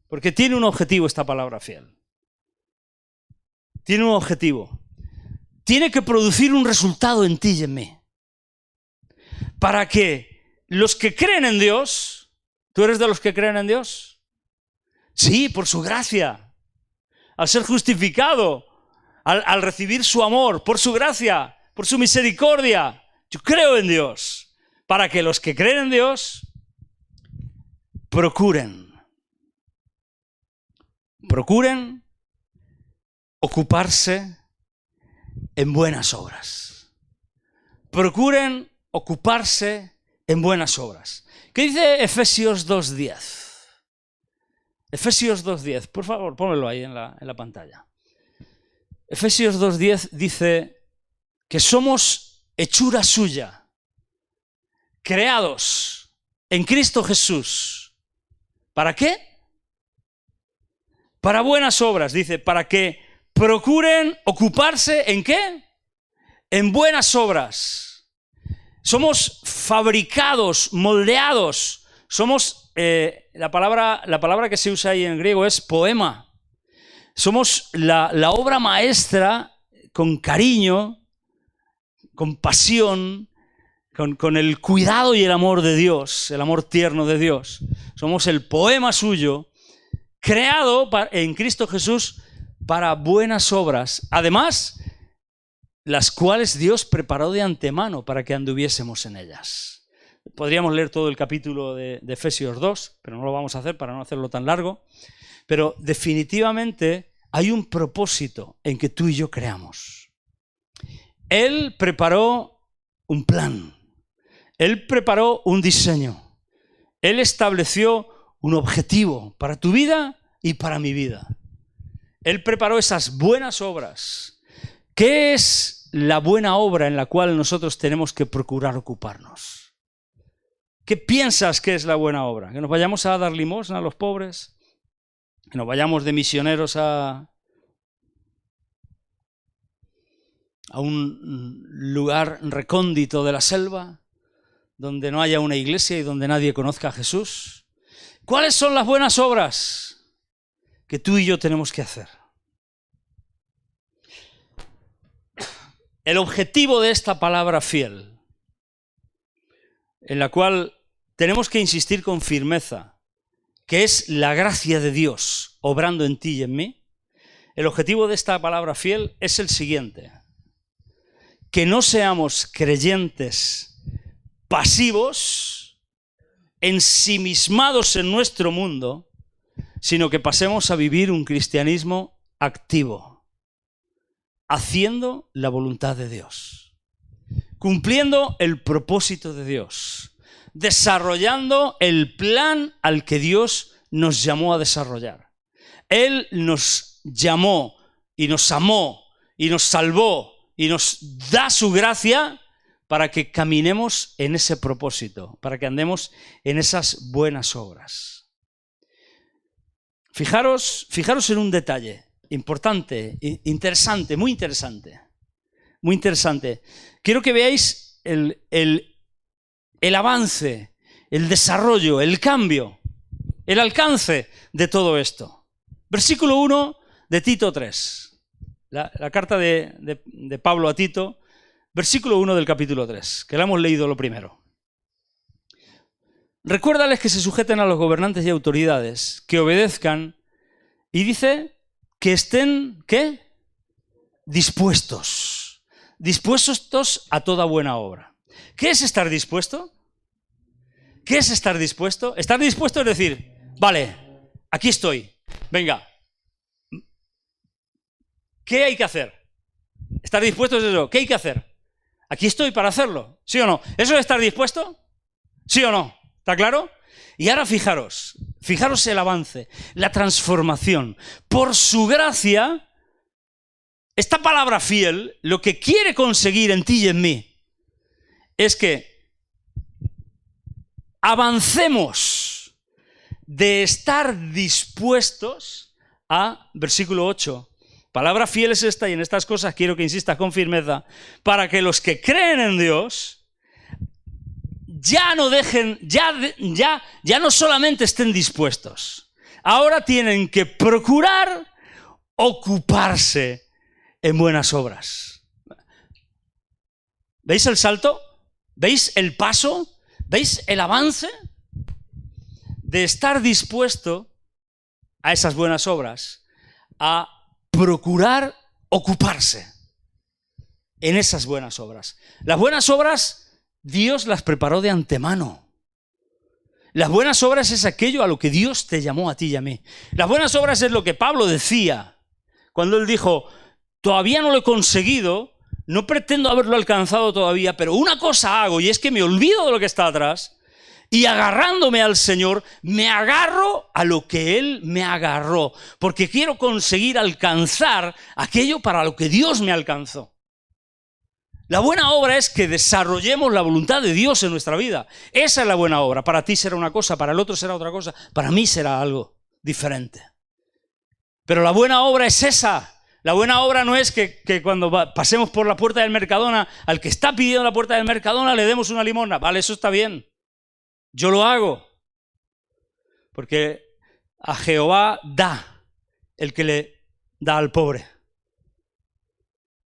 Porque tiene un objetivo esta palabra fiel. Tiene un objetivo. Tiene que producir un resultado en ti y en mí. Para que los que creen en Dios, ¿tú eres de los que creen en Dios? Sí, por su gracia. Al ser justificado, al recibir su amor, por su gracia, por su misericordia. Yo creo en Dios. Para que los que creen en Dios procuren ocuparse en buenas obras. Procuren ocuparse en buenas obras. ¿Qué dice Efesios 2:10? Efesios 2:10, por favor, pónmelo ahí en la pantalla. Efesios 2:10 dice que somos hechura suya, creados en Cristo Jesús. ¿Para qué? Para buenas obras, dice, para que procuren ocuparse ¿en qué? En buenas obras. Somos fabricados, moldeados. Somos, la palabra que se usa ahí en griego es poema. Somos la obra maestra con cariño, con pasión, con el cuidado y el amor de Dios, el amor tierno de Dios. Somos el poema suyo, creado en Cristo Jesús para buenas obras. Además, las cuales Dios preparó de antemano para que anduviésemos en ellas. Podríamos leer todo el capítulo de Efesios 2, pero no lo vamos a hacer para no hacerlo tan largo. Pero definitivamente hay un propósito en que tú y yo creamos. Él preparó un plan. Él preparó un diseño. Él estableció un objetivo para tu vida y para mi vida. Él preparó esas buenas obras. ¿Qué es la buena obra en la cual nosotros tenemos que procurar ocuparnos? ¿Qué piensas que es la buena obra? ¿Que nos vayamos a dar limosna a los pobres? ¿Que nos vayamos de misioneros a un lugar recóndito de la selva, donde no haya una iglesia y donde nadie conozca a Jesús? ¿Cuáles son las buenas obras que tú y yo tenemos que hacer? El objetivo de esta palabra fiel, en la cual tenemos que insistir con firmeza, que es la gracia de Dios obrando en ti y en mí, el objetivo de esta palabra fiel es el siguiente: que no seamos creyentes pasivos, ensimismados en nuestro mundo, sino que pasemos a vivir un cristianismo activo, haciendo la voluntad de Dios, cumpliendo el propósito de Dios, desarrollando el plan al que Dios nos llamó a desarrollar. Él nos llamó y nos amó y nos salvó y nos da su gracia para que caminemos en ese propósito, para que andemos en esas buenas obras. Fijaros en un detalle importante, interesante, muy interesante. Muy interesante. Quiero que veáis el avance, el desarrollo, el cambio, el alcance de todo esto. Versículo 1 de Tito 3. La carta de Pablo a Tito, versículo 1 del capítulo 3, que la hemos leído lo primero. Recuérdales que se sujeten a los gobernantes y autoridades, que obedezcan, y dice que estén, ¿qué? Dispuestos a toda buena obra. ¿Qué es estar dispuesto? ¿Qué es estar dispuesto? Estar dispuesto es decir, vale, aquí estoy, venga. ¿Qué hay que hacer? Estar dispuesto es eso, ¿qué hay que hacer? Aquí estoy para hacerlo, ¿sí o no? ¿Eso es estar dispuesto? ¿Sí o no? ¿Está claro? Y ahora fijaros el avance, la transformación. Por su gracia, esta palabra fiel, lo que quiere conseguir en ti y en mí, es que avancemos de estar dispuestos a, versículo 8, palabra fiel es esta, y en estas cosas quiero que insistas con firmeza, para que los que creen en Dios ya no dejen, ya no solamente estén dispuestos, ahora tienen que procurar ocuparse en buenas obras. ¿Veis el salto? ¿Veis el paso? ¿Veis el avance? De estar dispuesto a esas buenas obras, a procurar ocuparse en esas buenas obras. Las buenas obras, Dios las preparó de antemano. Las buenas obras es aquello a lo que Dios te llamó a ti y a mí. Las buenas obras es lo que Pablo decía cuando él dijo, todavía no lo he conseguido, no pretendo haberlo alcanzado todavía, pero una cosa hago, y es que me olvido de lo que está atrás, y agarrándome al Señor, me agarro a lo que Él me agarró, porque quiero conseguir alcanzar aquello para lo que Dios me alcanzó. La buena obra es que desarrollemos la voluntad de Dios en nuestra vida. Esa es la buena obra. Para ti será una cosa, para el otro será otra cosa, para mí será algo diferente. Pero la buena obra es esa. La buena obra no es que cuando pasemos por la puerta del Mercadona, al que está pidiendo la puerta del Mercadona le demos una limosna. Vale, eso está bien. Yo lo hago. Porque a Jehová da el que le da al pobre.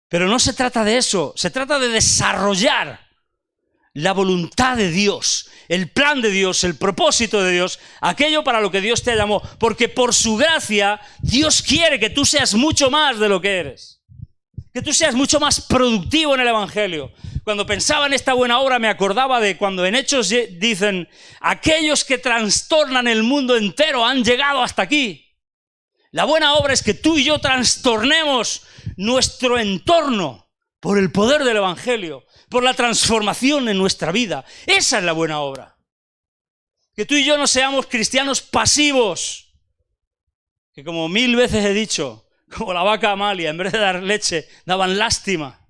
Pero no se trata de eso, se trata de desarrollar la voluntad de Dios, el plan de Dios, el propósito de Dios, aquello para lo que Dios te llamó. Porque por su gracia, Dios quiere que tú seas mucho más de lo que eres. Que tú seas mucho más productivo en el Evangelio. Cuando pensaba en esta buena obra me acordaba de cuando en Hechos dicen, aquellos que trastornan el mundo entero han llegado hasta aquí. La buena obra es que tú y yo trastornemos nuestro entorno por el poder del Evangelio, por la transformación en nuestra vida. Esa es la buena obra. Que tú y yo no seamos cristianos pasivos, que como 1000 veces he dicho, como la vaca Amalia, en vez de dar leche, daban lástima.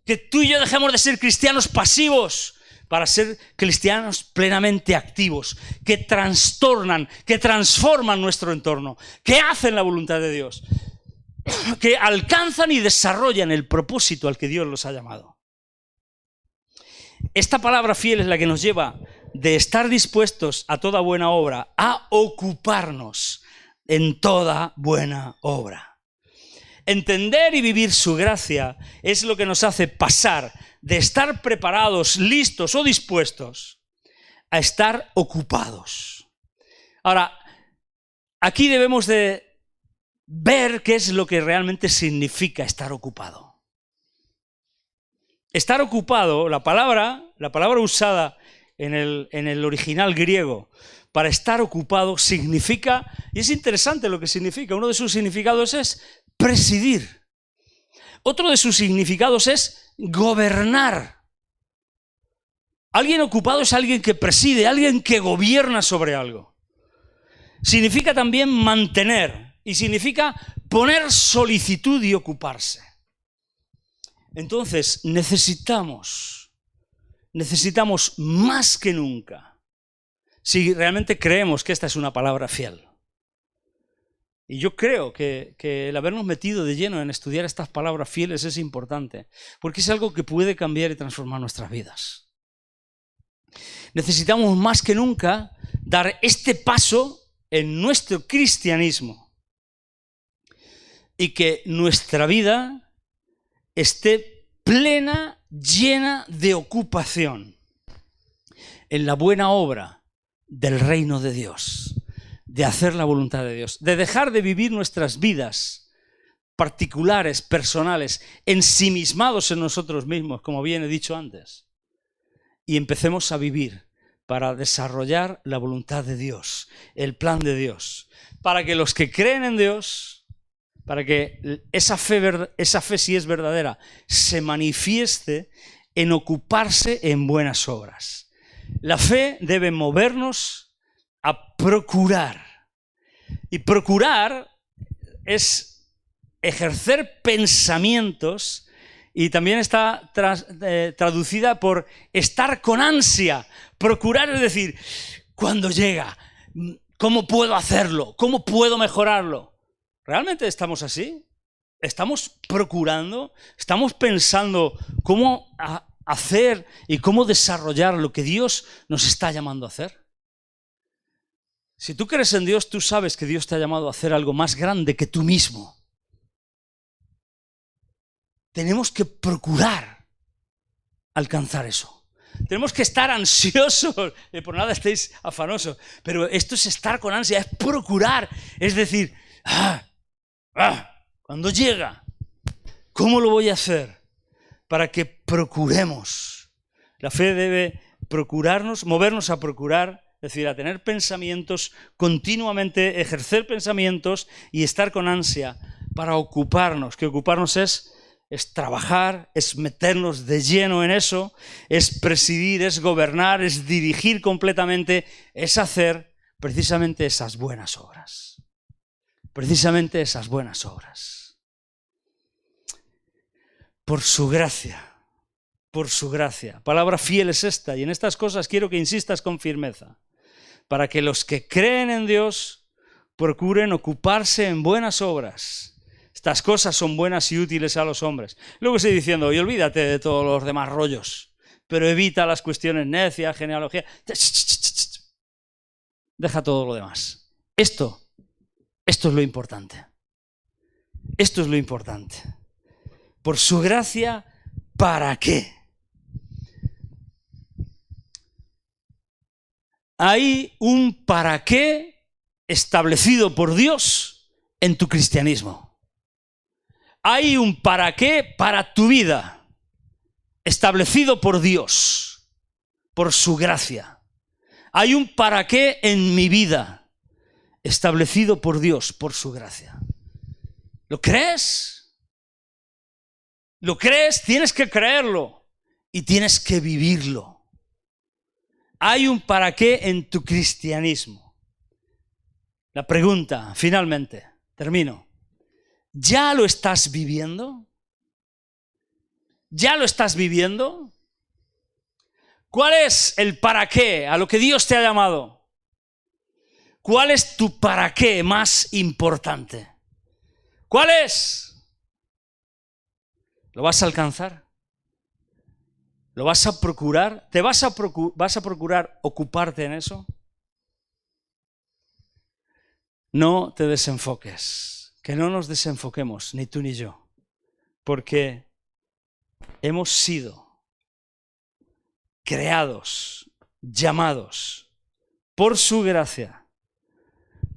Que tú y yo dejemos de ser cristianos pasivos para ser cristianos plenamente activos, que trastornan, que transforman nuestro entorno, que hacen la voluntad de Dios, que alcanzan y desarrollan el propósito al que Dios los ha llamado. Esta palabra fiel es la que nos lleva de estar dispuestos a toda buena obra a ocuparnos en toda buena obra. Entender y vivir su gracia es lo que nos hace pasar de estar preparados, listos o dispuestos a estar ocupados. Ahora, aquí debemos de ver qué es lo que realmente significa estar ocupado. Estar ocupado, la palabra usada en el original griego para estar ocupado significa, y es interesante lo que significa, uno de sus significados es presidir. Otro de sus significados es gobernar. Alguien ocupado es alguien que preside, alguien que gobierna sobre algo. Significa también mantener y significa poner solicitud y ocuparse. Entonces necesitamos más que nunca, si realmente creemos que esta es una palabra fiel. Y yo creo que el habernos metido de lleno en estudiar estas palabras fieles es importante, porque es algo que puede cambiar y transformar nuestras vidas. Necesitamos más que nunca dar este paso en nuestro cristianismo y que nuestra vida esté plena, llena de ocupación en la buena obra del reino de Dios. De hacer la voluntad de Dios, de dejar de vivir nuestras vidas particulares, personales, ensimismados en nosotros mismos, como bien he dicho antes, y empecemos a vivir para desarrollar la voluntad de Dios, el plan de Dios, para que los que creen en Dios, para que esa fe si es verdadera, se manifieste en ocuparse en buenas obras. La fe debe movernos a procurar. Y procurar es ejercer pensamientos y también está traducida por estar con ansia. Procurar es decir, ¿cuándo llega? ¿Cómo puedo hacerlo? ¿Cómo puedo mejorarlo? ¿Realmente estamos así? ¿Estamos procurando? ¿Estamos pensando cómo hacer y cómo desarrollar lo que Dios nos está llamando a hacer? Si tú crees en Dios, tú sabes que Dios te ha llamado a hacer algo más grande que tú mismo. Tenemos que procurar alcanzar eso. Tenemos que estar ansiosos, por nada estéis afanosos, pero esto es estar con ansia, es procurar, es decir, cuando llega, ¿cómo lo voy a hacer? Para que procuremos. La fe debe procurarnos, movernos a procurar, es decir, a tener pensamientos, continuamente ejercer pensamientos y estar con ansia para ocuparnos, que ocuparnos es trabajar, es meternos de lleno en eso, es presidir, es gobernar, es dirigir completamente, es hacer precisamente esas buenas obras. Precisamente esas buenas obras. Por su gracia, por su gracia. Palabra fiel es esta, y en estas cosas quiero que insistas con firmeza, para que los que creen en Dios procuren ocuparse en buenas obras. Estas cosas son buenas y útiles a los hombres. Luego estoy diciendo, y olvídate de todos los demás rollos, pero evita las cuestiones necias, genealogía. Deja todo lo demás. Esto es lo importante. Esto es lo importante. Por su gracia, ¿para qué? Hay un para qué establecido por Dios en tu cristianismo. Hay un para qué para tu vida, establecido por Dios, por su gracia. Hay un para qué en mi vida, establecido por Dios, por su gracia. ¿Lo crees? ¿Lo crees? Tienes que creerlo y tienes que vivirlo. Hay un para qué en tu cristianismo. La pregunta, finalmente, termino. ¿Ya lo estás viviendo? ¿Ya lo estás viviendo? ¿Cuál es el para qué a lo que Dios te ha llamado? ¿Cuál es tu para qué más importante? ¿Cuál es? ¿Lo vas a alcanzar? ¿Lo vas a procurar? ¿Te vas a procurar ocuparte en eso? No te desenfoques. Que no nos desenfoquemos, ni tú ni yo, porque hemos sido creados, llamados por su gracia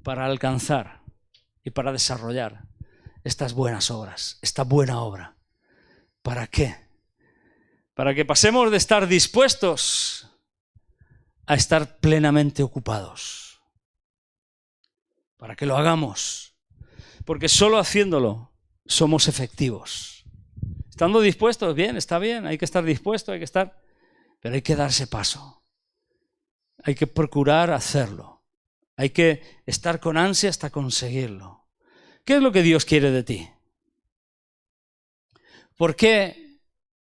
para alcanzar y para desarrollar estas buenas obras, esta buena obra. ¿Para qué? Para que pasemos de estar dispuestos a estar plenamente ocupados. Para que lo hagamos. Porque solo haciéndolo somos efectivos. Estando dispuestos, bien, está bien, hay que estar dispuesto, pero hay que darse paso. Hay que procurar hacerlo. Hay que estar con ansia hasta conseguirlo. ¿Qué es lo que Dios quiere de ti? ¿Por qué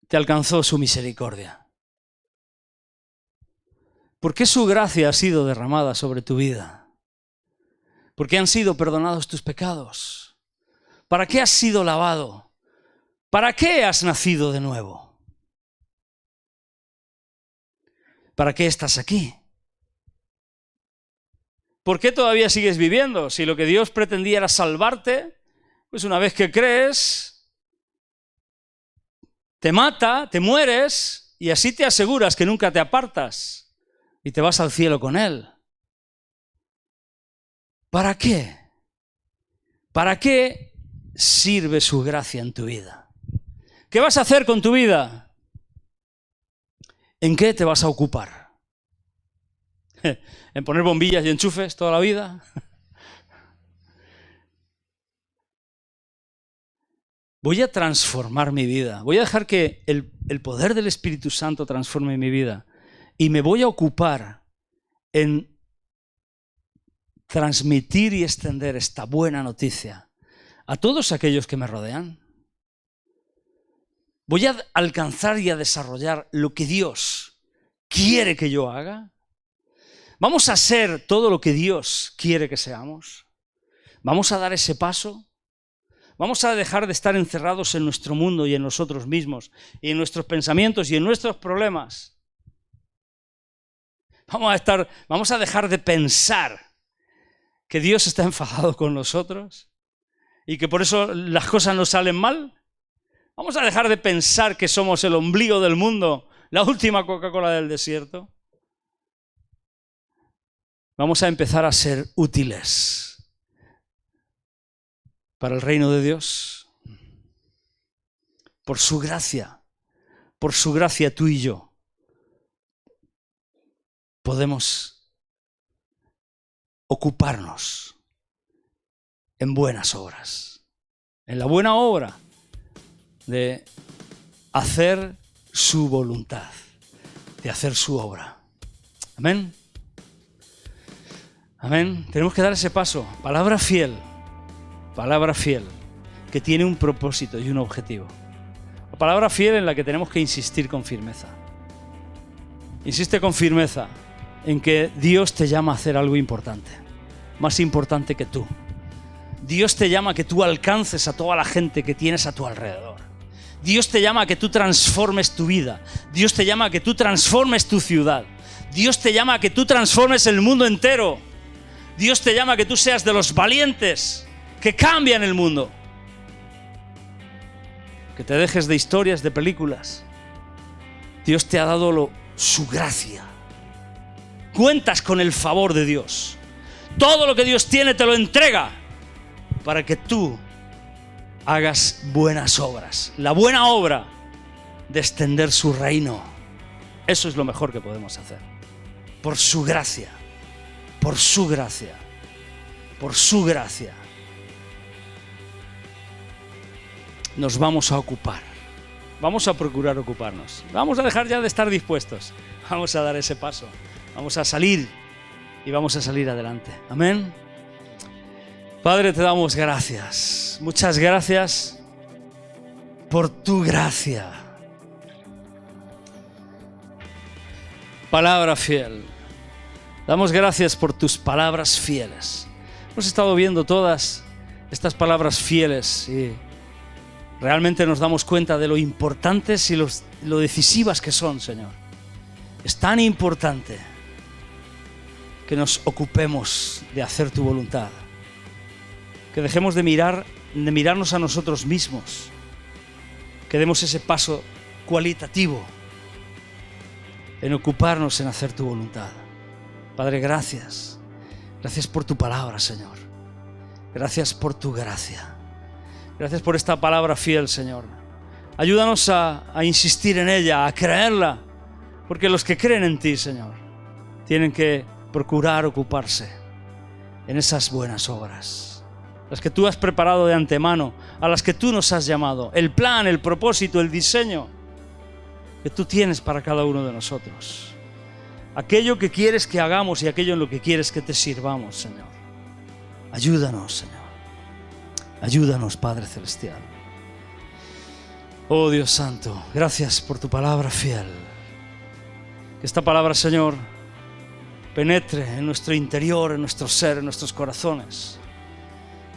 te alcanzó su misericordia? ¿Por qué su gracia ha sido derramada sobre tu vida? ¿Por qué han sido perdonados tus pecados? ¿Para qué has sido lavado? ¿Para qué has nacido de nuevo? ¿Para qué estás aquí? ¿Por qué todavía sigues viviendo? Si lo que Dios pretendía era salvarte, pues una vez que crees, te mata, te mueres y así te aseguras que nunca te apartas y te vas al cielo con Él. ¿Para qué? ¿Para qué sirve su gracia en tu vida? ¿Qué vas a hacer con tu vida? ¿En qué te vas a ocupar? ¿En poner bombillas y enchufes toda la vida? Voy a transformar mi vida. Voy a dejar que el poder del Espíritu Santo transforme mi vida. Y me voy a ocupar en transmitir y extender esta buena noticia a todos aquellos que me rodean. Voy a alcanzar y a desarrollar lo que Dios quiere que yo haga. Vamos a ser todo lo que Dios quiere que seamos. Vamos a dar ese paso. Vamos a dejar de estar encerrados en nuestro mundo y en nosotros mismos, y en nuestros pensamientos y en nuestros problemas. Vamos a dejar de pensar que Dios está enfadado con nosotros y que por eso las cosas nos salen mal. Vamos a dejar de pensar que somos el ombligo del mundo, la última Coca-Cola del desierto. Vamos a empezar a ser útiles para el reino de Dios. Por su gracia tú y yo podemos ocuparnos en buenas obras, en la buena obra de hacer su voluntad, de hacer su obra. Amén. Amén. Tenemos que dar ese paso. Palabra fiel, que tiene un propósito y un objetivo. La palabra fiel en la que tenemos que insistir con firmeza. Insiste con firmeza en que Dios te llama a hacer algo importante, más importante que tú. Dios te llama a que tú alcances a toda la gente que tienes a tu alrededor. Dios te llama a que tú transformes tu vida. Dios te llama a que tú transformes tu ciudad. Dios te llama a que tú transformes el mundo entero. Dios te llama a que tú seas de los valientes que cambian el mundo. Que te dejes de historias, de películas. Dios te ha dado su gracia. Cuentas con el favor de Dios. Todo lo que Dios tiene te lo entrega para que tú hagas buenas obras. La buena obra de extender su reino. Eso es lo mejor que podemos hacer. Por su gracia. Por su gracia. Por su gracia. Nos vamos a ocupar. Vamos a procurar ocuparnos. Vamos a dejar ya de estar dispuestos. Vamos a dar ese paso. Vamos a salir y vamos a salir adelante. Amén. Padre, te damos gracias. Muchas gracias por tu gracia. Palabra fiel. Damos gracias por tus palabras fieles. Hemos estado viendo todas estas palabras fieles y realmente nos damos cuenta de lo importantes y lo decisivas que son, Señor. Es tan importante que nos ocupemos de hacer tu voluntad. Que dejemos de mirarnos a nosotros mismos. Que demos ese paso cualitativo en ocuparnos en hacer tu voluntad. Padre, gracias. Gracias por tu palabra, Señor. Gracias por tu gracia. Gracias por esta palabra fiel, Señor. Ayúdanos a insistir en ella, a creerla, porque los que creen en ti, Señor, tienen que procurar ocuparse en esas buenas obras, las que tú has preparado de antemano, a las que tú nos has llamado, el plan, el propósito, el diseño que tú tienes para cada uno de nosotros. Aquello que quieres que hagamos y aquello en lo que quieres que te sirvamos, Señor. Ayúdanos, Señor. Ayúdanos, Padre Celestial. Oh Dios Santo, gracias por tu palabra fiel. Que esta palabra, Señor, penetre en nuestro interior, en nuestro ser, en nuestros corazones.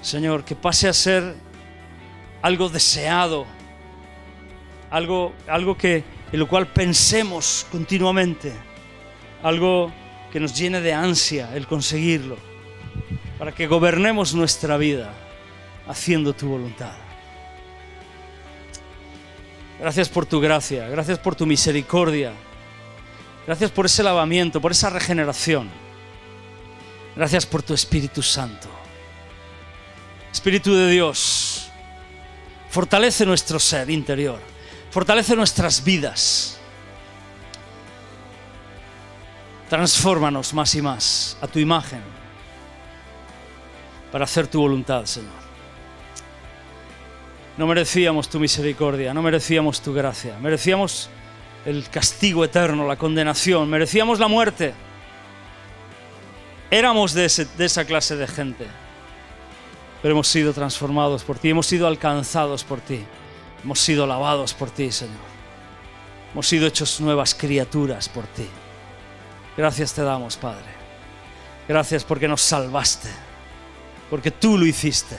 Señor, que pase a ser algo deseado, algo en lo cual pensemos continuamente, algo que nos llene de ansia el conseguirlo, para que gobernemos nuestra vida haciendo tu voluntad. Gracias por tu gracia, gracias por tu misericordia, gracias por ese lavamiento, por esa regeneración. Gracias por tu Espíritu Santo. Espíritu de Dios, fortalece nuestro ser interior, fortalece nuestras vidas. Transfórmanos más y más a tu imagen para hacer tu voluntad, Señor. No merecíamos tu misericordia, no merecíamos tu gracia, merecíamos el castigo eterno, la condenación, merecíamos la muerte. Éramos de esa clase de gente, pero hemos sido transformados por ti, hemos sido alcanzados por ti, hemos sido lavados por ti, Señor. Hemos sido hechos nuevas criaturas por ti. Gracias te damos, Padre. Gracias porque nos salvaste, porque tú lo hiciste,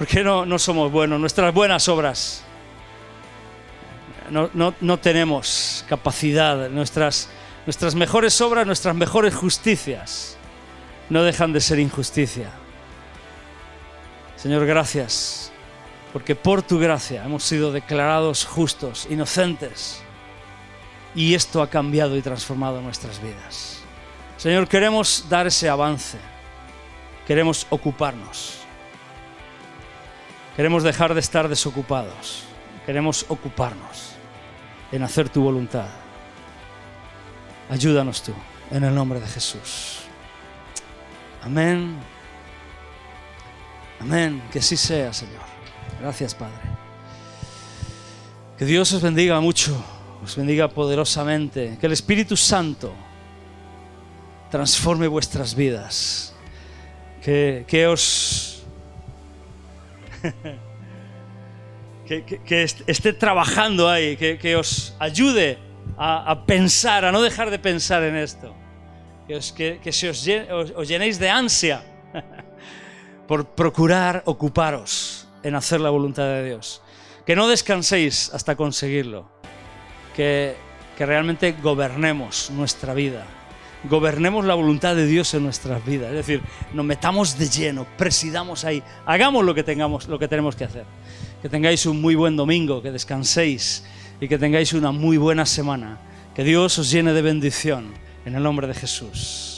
Porque no somos buenos, nuestras buenas obras no tenemos capacidad, nuestras mejores obras, nuestras mejores justicias no dejan de ser injusticia. Señor, gracias, porque por tu gracia hemos sido declarados justos, inocentes, y esto ha cambiado y transformado nuestras vidas. Señor, queremos dar ese avance, queremos ocuparnos. Queremos dejar de estar desocupados. Queremos ocuparnos en hacer tu voluntad. Ayúdanos tú, en el nombre de Jesús. Amén. Amén. Que así sea, Señor. Gracias, Padre. Que Dios os bendiga mucho, os bendiga poderosamente. Que el Espíritu Santo transforme vuestras vidas. Que os... que esté trabajando ahí, que os ayude a pensar, a no dejar de pensar en esto, que os llenéis de ansia por procurar ocuparos en hacer la voluntad de Dios, que no descanséis hasta conseguirlo, que realmente gobernemos nuestra vida, gobernemos la voluntad de Dios en nuestras vidas, es decir, nos metamos de lleno, presidamos ahí, hagamos lo que tenemos que hacer. Que tengáis un muy buen domingo, que descanséis y que tengáis una muy buena semana. Que Dios os llene de bendición en el nombre de Jesús.